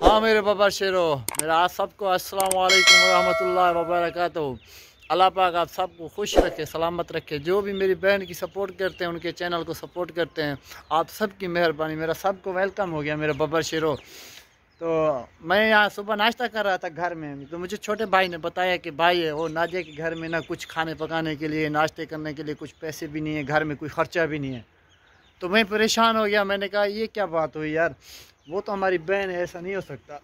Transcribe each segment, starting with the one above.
हाँ मेरे बाबा शेरो, मेरा आप सबको अस्सलाम वालेकुम रहमतुल्लाहि व बरकातहू। अल्लाह पाक आप सबको खुश रखे, सलामत रखे। जो भी मेरी बहन की सपोर्ट करते हैं, उनके चैनल को सपोर्ट करते हैं, आप सबकी मेहरबानी। मेरा सबको वेलकम हो गया मेरे बाबा शेरो। तो मैं यहाँ सुबह नाश्ता कर रहा था घर में, तो मुझे छोटे भाई ने बताया कि भाई है वो नादिया के घर में ना कुछ खाने पकाने के लिए, नाश्ते करने के लिए कुछ पैसे भी नहीं है, घर में कोई ख़र्चा भी नहीं है। तो मैं परेशान हो गया, मैंने कहा ये क्या बात हुई यार, वो तो हमारी बहन है, ऐसा नहीं हो सकता।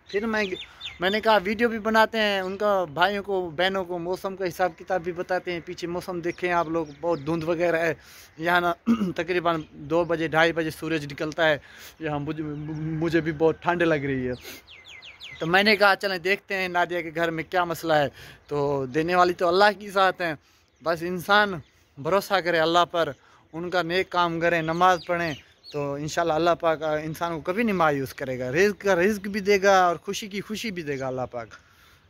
फिर मैंने कहा वीडियो भी बनाते हैं, उनका भाइयों को बहनों को मौसम का हिसाब किताब भी बताते हैं। पीछे मौसम देखें आप लोग, बहुत धुंध वगैरह है यहाँ ना। तकरीबन 2 बजे 2:30 बजे सूरज निकलता है यहाँ। मुझे भी बहुत ठंड लग रही है। तो मैंने कहा चलें देखते हैं नादिया के घर में क्या मसला है। तो देने वाली तो अल्लाह की ज़ात है, बस इंसान भरोसा करे अल्लाह पर, उनका नेक काम करें, नमाज़ पढ़ें, तो इंशाल्लाह अल्लाह पाक इंसान को कभी नहीं मायूस करेगा। रिज़्क़ का रिज़्क़ भी देगा और खुशी की खुशी भी देगा अल्लाह पाक।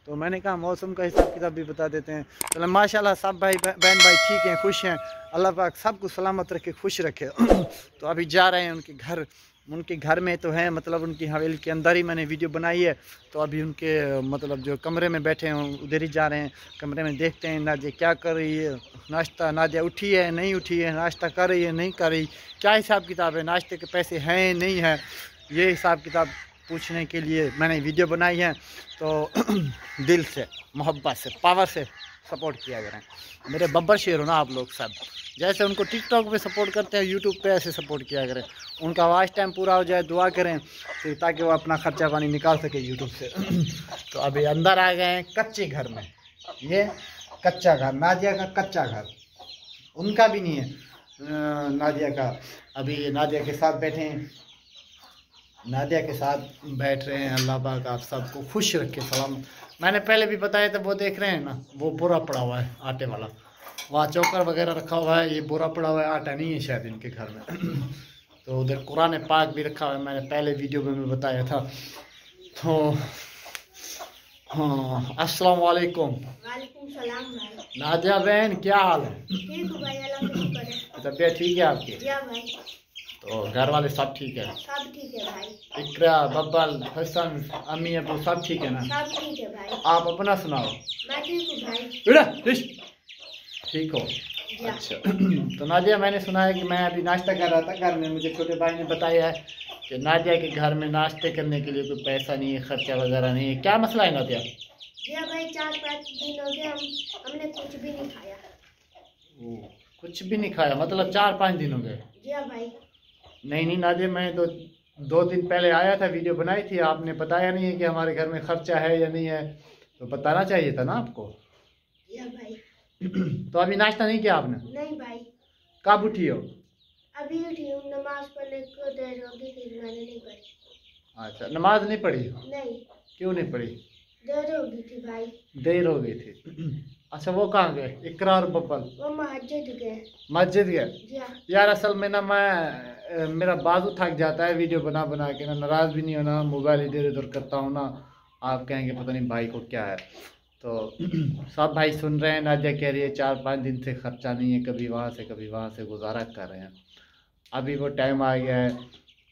तो मैंने कहा मौसम का हिसाब किताब भी बता देते हैं। चलो माशाल्लाह सब भाई बहन भाई ठीक हैं, खुश हैं। अल्लाह पाक सबको सलामत रखे, खुश रखे। तो अभी जा रहे हैं उनके घर। उनके घर में तो हैं, मतलब उनकी हवेली के अंदर ही मैंने वीडियो बनाई है। तो अभी उनके मतलब जो कमरे में बैठे हैं उधर ही जा रहे हैं। कमरे में देखते हैं नादिया क्या कर रही है, नाश्ता नादिया उठी है नहीं उठी है, नाश्ता कर रही है नहीं कर रही, क्या हिसाब किताब है, नाश्ते के पैसे हैं नहीं हैं, ये हिसाब किताब पूछने के लिए मैंने वीडियो बनाई है। तो दिल से, मोहब्बत से, पावर से सपोर्ट किया करें मेरे बब्बर शेर हो ना आप लोग सब। जैसे उनको टिकटॉक पे सपोर्ट करते हैं, यूट्यूब पे ऐसे सपोर्ट किया करें। उनका वॉच टाइम पूरा हो जाए, दुआ करें तो ताकि वो अपना खर्चा पानी निकाल सके यूट्यूब से। तो अभी अंदर आ गए हैं कच्चे घर में। ये कच्चा घर, नादिया का कच्चा घर, उनका भी नहीं है, नादिया का। अभी ये नादिया के साथ बैठे हैं, नादिया के साथ बैठ रहे हैं। अल्लाह पाक आप सबको खुश रखे, सलाम। मैंने पहले भी बताया था, वो देख रहे हैं ना, वो बोरा पड़ा हुआ है आटे वाला, वहाँ चौकर वगैरह रखा हुआ है, ये बोरा पड़ा हुआ है, आटा नहीं है शायद इनके घर में। तो उधर कुरान पाक भी रखा हुआ है, मैंने पहले वीडियो में भी बताया था। तो हाँ, अस्सलाम वालेकुम। वालेकुम सलाम भाई। नादिया बहन क्या हाल है? ठीक हो भाई, अल्लाह का शुक्र है। तबीयत ठीक है आपकी? या भाई तो घर वाले सब ठीक है? सब ठीक है भाई। इकरा, बब्बल, हसन, अम्मी अबू सब ठीक है ना? सब ठीक है भाई। आप अपना सुनाओ। मैं ठीक हूँ भाई। ठीक हो? या। अच्छा। तो नादिया, मैंने सुना है कि मैं अभी नाश्ता कर रहा था घर में, मुझे छोटे भाई ने बताया है कि नादिया के घर में नाश्ते करने के लिए कोई पैसा नहीं है, खर्चा वगैरह नहीं है। क्या मसला है नादिया? या भाई 4-5 दिन हो गए हमने कुछ भी नहीं खाया। कुछ भी नहीं खाया मतलब 4-5 दिन हो गए? या भाई। नहीं नहीं नादिया, मैं तो 2 दिन पहले आया था, वीडियो बनाई थी, आपने बताया नहीं है कि हमारे घर में खर्चा है या नहीं है, तो बताना चाहिए था ना आपको। या भाई। तो अभी नाश्ता नहीं किया आपने? नहीं भाई। कब उठी हो? अभी उठी हूँ, नमाज पढ़ने को देर होगी, फिर मैंने नहीं पढ़ी। अच्छा, नमाज नहीं पढ़ी? नहीं। क्यों नहीं पढ़ी? देर हो गई थी भाई। देर हो गई थी। अच्छा, वो कहाँ गए इकरा और बब्बल? वो मस्जिद गए। मस्जिद गए? या। यार असल में ना मेरा बाजू थक जाता है वीडियो बना बना के ना, नाराज़ भी नहीं होना, मोबाइल इधर उधर करता हूँ ना, आप कहेंगे पता नहीं भाई को क्या है। तो सब भाई सुन रहे हैं, नादिया कह रही है 4-5 दिन से खर्चा नहीं है, कभी वहाँ से कभी वहाँ से गुजारा कर रहे हैं। अभी वो टाइम आ गया है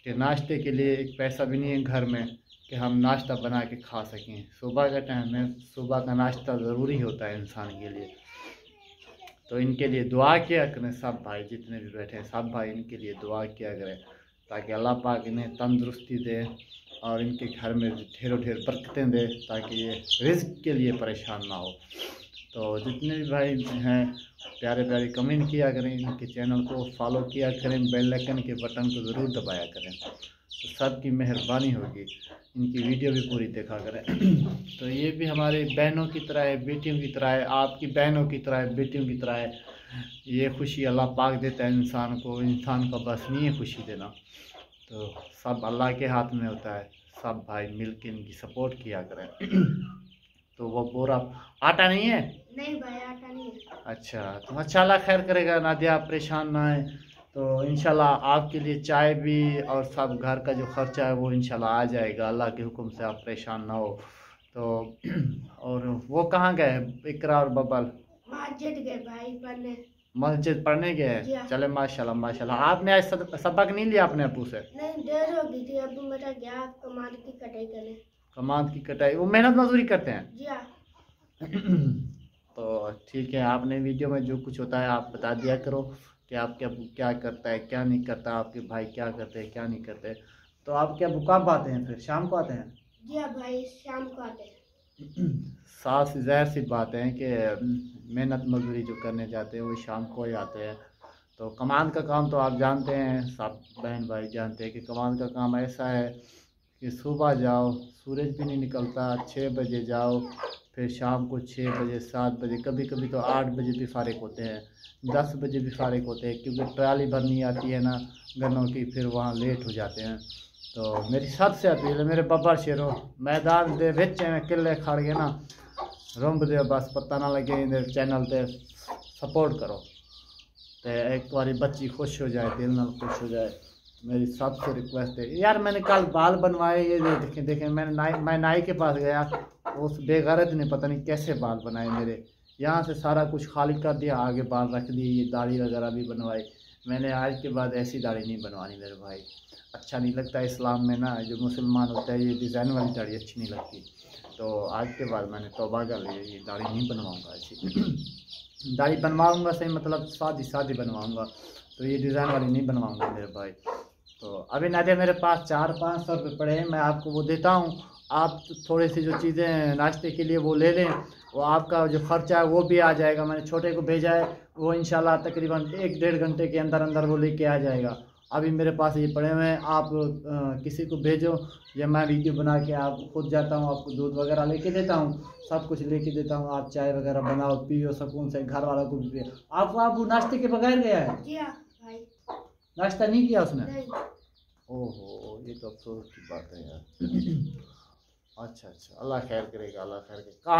कि नाश्ते के लिए एक पैसा भी नहीं है घर में कि हम नाश्ता बना के खा सकें। सुबह का टाइम है, सुबह का नाश्ता ज़रूरी होता है इंसान के लिए। तो इनके लिए दुआ किया करें सब भाई, जितने भी बैठे हैं सब भाई इनके लिए दुआ किया करें ताकि अल्लाह पाक इन्हें तंदुरुस्ती दे और इनके घर में ढेरों ढेर बरकतें दे, ताकि ये रिज़्क़ के लिए परेशान ना हो। तो जितने भी भाई हैं प्यारे प्यारे कमेंट किया करें, इनके चैनल को फॉलो किया करें, बेल आइकन के बटन को ज़रूर दबाया करें, तो सबकी मेहरबानी होगी। इनकी वीडियो भी पूरी देखा करें। तो ये भी हमारे बहनों की तरह है, बेटियों की तरह है, आपकी बहनों की तरह है, बेटियों की तरह है। ये खुशी अल्लाह पाक देता है इंसान को, इंसान का बस नहीं है खुशी देना, तो सब अल्लाह के हाथ में होता है। सब भाई मिल के इनकी सपोर्ट किया करें। तो वो पूरा आटा नहीं है? नहीं भाई, आटा नहीं है। अच्छा, तो अच्छा अल्लाह खैर करेगा, नादिया आप परेशान ना है। तो इंशाल्लाह आपके लिए चाय भी और सब घर का जो खर्चा है वो इंशाल्लाह आ जाएगा, अल्लाह के हुक्म से, आप परेशान ना हो। तो और वो कहाँ गए इकरा और बब्बल? मस्जिद गए भाई पढ़ने। मस्जिद पढ़ने के जी हैं। हाँ। चले माशाल्लाह माशाल्लाह। आपने आज सबक नहीं लिया अपने अब्बू से? नहीं, देर हो गई थी, अभी मेरा गया कमाल की कटाई करने। कमाद की कटाई, वो मेहनत मजदूरी करते हैं? जी हाँ। तो ठीक है, आपने वीडियो में जो कुछ होता है आप बता दिया करो कि आपके अब्बू क्या करता है क्या नहीं करता, आपके भाई क्या करते हैं क्या नहीं करते। तो आपके अब्बू कब आते हैं, फिर शाम को आते हैं? जी हाँ भाई, शाम को आते हैं। साफ ज़ाहिर सी बात है कि मेहनत मजदूरी जो करने जाते हैं वो शाम को ही आते हैं। तो कमान का काम तो आप जानते हैं, सब बहन भाई जानते हैं कि कमान का काम ऐसा है कि सुबह जाओ, सूरज भी नहीं निकलता, 6 बजे जाओ, फिर शाम को 6 बजे 7 बजे, कभी कभी तो 8 बजे भी फारिग होते हैं, 10 बजे भी फारिग होते हैं, क्योंकि ट्राली भरनी आती है ना गन्नों की, फिर वहाँ लेट हो जाते हैं। तो मेरी सबसे अपील है मेरे बब्बर शेरों, मैदान दे विच में किले खड़ गए ना रुंब दे, बस पता ना लगे इधर चैनल पे सपोर्ट करो तो एक बारी बच्ची खुश हो जाए, दिल ना खुश हो जाए। मेरी सबसे रिक्वेस्ट है यार। मैंने कल बाल बनवाए, ये देखें देखें, मैं नाई के पास गया, उस बेगैरत ने पता नहीं कैसे बाल बनाए मेरे। यहाँ से सारा कुछ खाली कर दिया, आगे बाल रख दिए, ये दाढ़ी वगैरह भी बनवाई। मैंने आज के बाद ऐसी दाढ़ी नहीं बनवानी मेरे भाई, अच्छा नहीं लगता इस्लाम में ना, जो मुसलमान होता है ये डिज़ाइन वाली दाढ़ी अच्छी नहीं लगती। तो आज के बाद मैंने तौबा कर लिया, ये दाढ़ी नहीं बनवाऊँगा ऐसी। दाढ़ी बनवाऊँगा सही मतलब सादी सादी बनवाऊँगा, तो ये डिज़ाइन वाली नहीं बनवाऊँगा मेरे भाई। तो अभी नादिया मेरे पास 400-500 रुपये पड़े हैं, मैं आपको वो देता हूँ, आप थोड़ी सी जो चीज़ें नाश्ते के लिए वो ले लें, वो आपका जो ख़र्चा है वो भी आ जाएगा। मैंने छोटे को भेजा है, वो इंशाल्लाह तकरीबन 1-1.5 घंटे के अंदर अंदर वो लेके आ जाएगा। अभी मेरे पास ये पड़े हुए हैं, आप किसी को भेजो या मैं वीडियो बना के आप खुद जाता हूँ, आपको दूध वगैरह लेके देता हूँ, सब कुछ लेके देता हूँ, आप चाय वगैरह बनाओ पियो सुकून से, घर वालों को भी पियो। आप नाश्ते के बगैर गया है? जी हाँ भाई। नाश्ता नहीं किया उसने? नहीं। ओहो, ये तो अफसोस की बात है यार। अच्छा अच्छा, अल्लाह खैर करेगा, अल्लाह खैर करेगा।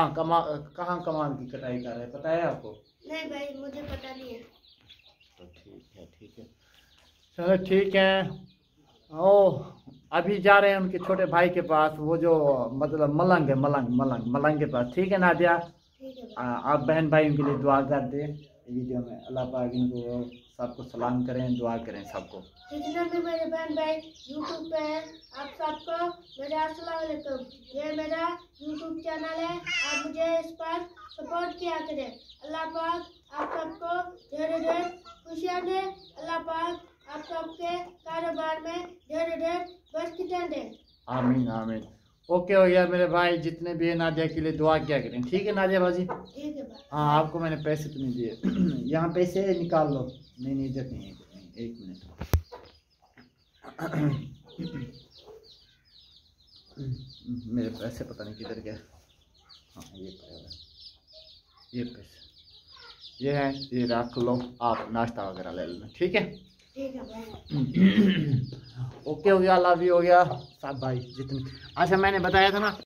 कहाँ कमान की कटाई कर रहे हैं, पता है आपको? नहीं भाई, मुझे पता नहीं है। तो ठीक है चलो ठीक है। ओ अभी जा रहे हैं उनके छोटे भाई के पास, वो जो मतलब मलंग है, मलंग के पास। ठीक है नादिया, ठीक है भाई। आप बहन भाइयों के लिए दुआ कर दें वीडियो में, अल्लाह पाक इनको सबको सलाम करें, दुआ करें सबको। जितने भी मेरे बहन भाई यूट्यूब पे हैं, आप सबको मेरा अस्सलाम वालेकुम। ये मेरा यूट्यूब चैनल है, आप मुझे इस पर सपोर्ट किया करें। अल्लाह पाक आप सबको ढेर ढेर खुशियाँ दे, अल्लाह पाक आप सबके कारोबार में ढेर ढेर बरकतें दे। आमीन आमीन। ओके हो गया मेरे भाई, जितने भी है नादिया के लिए दुआ किया करें। ठीक है नादिया बाजी? ठीक है भाई। हाँ, आपको मैंने पैसे तो नहीं दिए। यहाँ पैसे निकाल लो। नहीं इधर नहीं, एक मिनट। मेरे पैसे पता नहीं किधर गए। हाँ ये पैसे, ये पैसे ये हैं, ये रख लो, आप नाश्ता वगैरह ले लेना। ठीक है? ठीक है भाई। ओके हो गया, लव यू हो गया सब भाई जितने। अच्छा मैंने बताया था ना